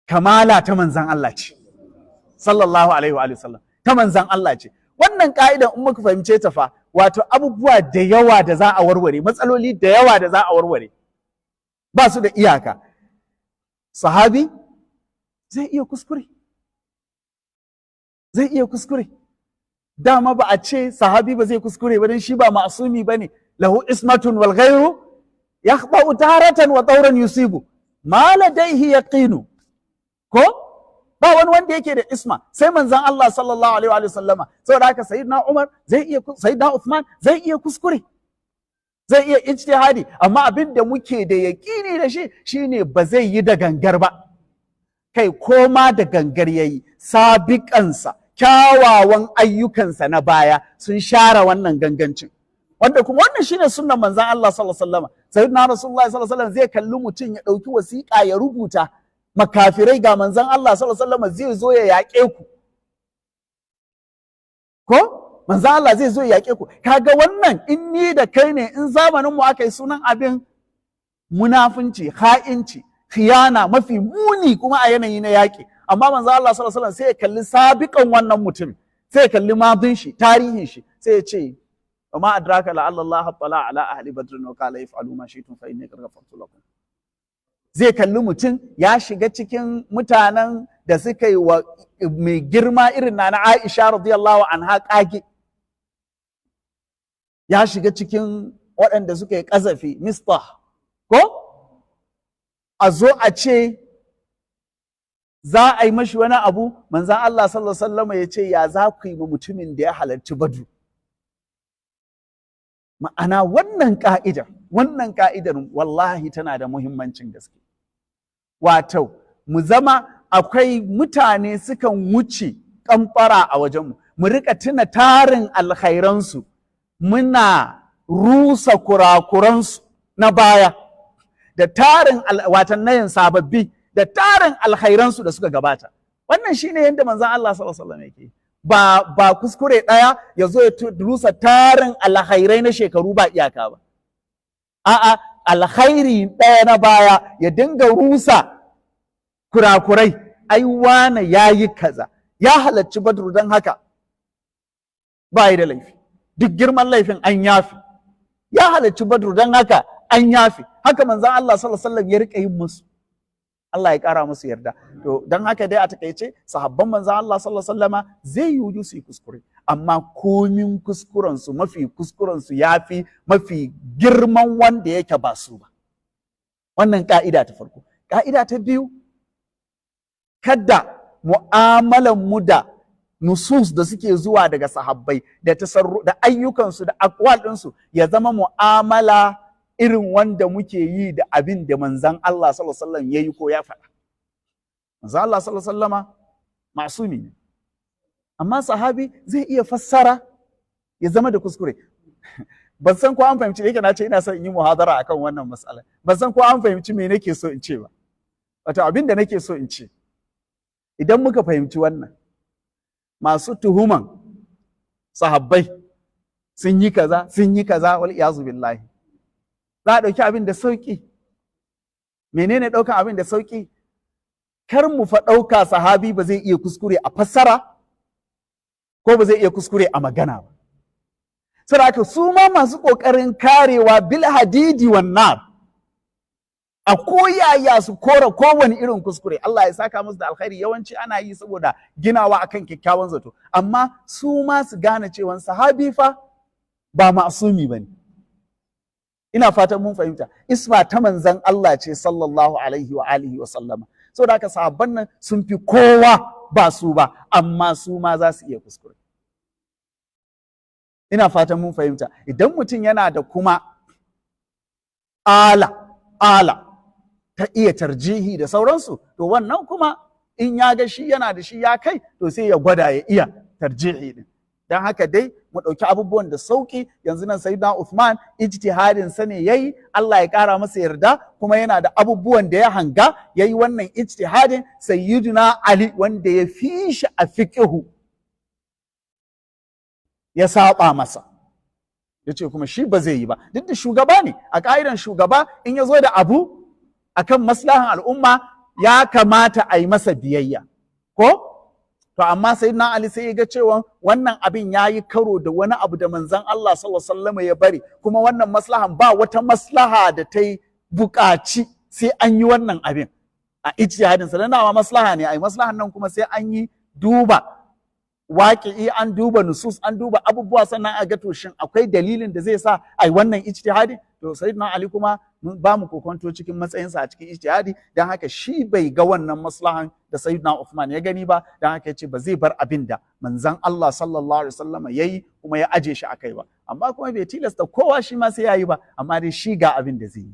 kamala ta manzan Allah ce sallallahu alaihi wa sallam, ta manzan Allah ce. Wannan ka'idan in muka fahimce ta fa, wato abubuwa da yawa da za a warware, matsaloli da yawa da za a warware ba su da iyaka. Sahabi zai iya kuskure, zai iya kuskure. Dama ba a ce sahabi ba zai kuskure ba, don shi ba ma'asumi ba ne. Lahu ismatun wal ghayru yakhta'u taratan wa tawran yusibu ma ladayhi yaqinu. Ko ba wani wanda yake da isma sai manzon Allah sallallahu alaihi wa sallama. Saboda haka sayyidina Umar zai iya, sayyidina Uthman zai iya kuskure, zai iya ijtihadi, amma abin da muke da yaƙini da shi shine ba zai yi da gangar ba. Kai koma da gangar yayi, sabiƙansa, kyawawan ayyukansa na baya sun share wannan gangancin, wanda kuma wannan shine sunnan manzon Allah sallallahu alaihi wasallam. Sayyidina Rasulullahi sallallahu alaihi wasallam zai kalli mutum ya ɗauki wasiƙa ya rubuta makafirai, ga manzon Allah sallallahu alaihi wasallam zai zo ya yaƙe ku, ko manzon Allah zai zo ya yaƙe ku. Kaga wannan in ni da kai ne, in zamanin mu aka yi sunan abin munafunci, ha'inci, khiyana mafi muni kuma a yanayi na yaƙi. Amma manzo Allah sallallahu alaihi wasallam sai ya kalli sabiqan wannan mutum, sai ya kalli madin shi, tarihin shi, sai ya ce wa ma adraka la Allah tala ala ahli badr wa qala if'alu ma shi'tum fa inni qad ghafartu lakum. Zai kalli mutum ya shiga cikin mutanen da suka yi wa mai girma irin na Aisha radiyallahu anha kage, ya shiga cikin waɗanda suka yi ƙazafi, Mistah, ko a zo a ce za a yi mashi wani abu, manzan Allah sallallahu alaihi wasallam ya ce ya za ku yi ma mutumin da ya halarci Badru. Ma'ana wannan ka'idar wallahi tana da muhimmancin gaske. Wato mu zama akwai mutane sukan wuce kamfara a wajenmu, mu rika tuna tarin alkhairansu, muna rusa kurakuransu na baya da tarin watan nayin sababbi da tarin alkhairansu da suka gabata. Wannan shine yadda manzon Allah sallallahu alaihi wasallam yake. Ba kuskure ɗaya ya zo ya rusa tarin alkhairai na shekaru ba iyaka ba. A'a, alkhairi ɗaya na baya ya dinga rusa kurakurai. Ai wane yayi kaza, ya halarci Badru don haka ba yi da laifi. Duk girman laifin an yafi. Ya halarci Badru don haka an yafi. Haka manzon Allah sallallahu alaihi wasallam ya rika yin musu. Allah ya ƙara musu yarda. To don haka dai a takaice sahabban manzon Allah sallallahu alaihi wasallama zai yi su yi kuskure, amma komin kuskurensu, mafi kuskurensu yafi mafi girman wanda yake ba su ba. Wannan ka'ida ta farko. Ka'ida ta biyu, kada mu'amalan mu da nusus da suke zuwa daga sahabbai da da ayyukansu da aqwal ɗinsu ya zama mu'amala irin wanda muke yi da abin da manzan Allah sallallahu alaihi wasallam yayi ko ya faɗa. Manzan Allah sallallahu alaihi wasallama masumi ne, amma sahabi zai iya fassara ya zama da kuskure. Ban san ko an fahimci, yake na ce ina son in yi muhadara akan wannan mas'ala, ban san ko an fahimci me nake so in ce ba. Wato abin da nake so in ce, idan muka fahimci wannan, masu tuhuman sahabbai sun yi kaza wal iyazu billahi, za a ɗauki abin da sauƙi. Menene ɗaukan abin da sauƙi? Kar mu fa ɗauka sahabi ba zai iya kuskure a fassara ko ba zai iya kuskure a magana ba. Saboda su ma masu ƙoƙarin karewa bil hadidi wan nar, a koyaya su kora kowane irin kuskure. Allah ya saka musu da alkhairi, yawanci ana yi saboda ginawa akan kyakkyawan zato, amma su ma su gane cewa sahabi fa ba ma'sumi bane. Ina fatan mun fahimta. Isma ta manzan Allah ce sallallahu alaihi wa alihi wa sallama. Saboda haka sahabban nan sun fi kowa ba su ba, amma su ma za su iya kuskure. Ina fatan mun fahimta. Idan mutum yana da kuma ala ta iya tarjihi da sauransu, to wannan kuma in ya ga shi yana da shi ya kai, to sai ya gwada ya iya tarjihi din. Don haka dai mu ɗauki abubuwan da sauƙi. Yanzu nan sayyidina Uthman ijtihadin sa ne yayi, Allah ya ƙara masa yarda, kuma yana da abubuwan da ya hanga yayi wannan ijtihadin. Sayyidina Ali wanda ya fi shi a fiqhu ya saba masa, yace kuma shi ba zai yi ba, duk da shugaba ne. A ƙa'idan shugaba in ya zo da abu akan maslahan al'umma ya kamata a yi masa biyayya ko to amma sayyidina Ali sai ya ga cewa wannan abin ya yi karo da wani abu da manzon Allah sallallahu alaihi wasallam ya bari, kuma wannan maslahan ba wata maslaha da ta yi buƙaci sai an yi wannan abin a ijtihadin sa, danawa maslaha ne ai maslahan nan kuma sai an yi duba waƙi'i, an duba nusus, an duba abubuwa, sannan a ga to shin akwai dalilin da zai sa ai wannan ijtihadi. To sayyidina Ali kuma ba mu kokonto cikin matsayinsa a cikin ijtihadi, dan haka shi bai ga wannan maslahan da sayyidina Uthman ya gani ba, dan haka ya ce ba zai bar abin da manzon Allah sallallahu alaihi wasallam yayi kuma ya aje shi akai ba, amma kuma bai tilasta kowa shi ma sai yayi ba, amma dai shi ga abin da zai yi.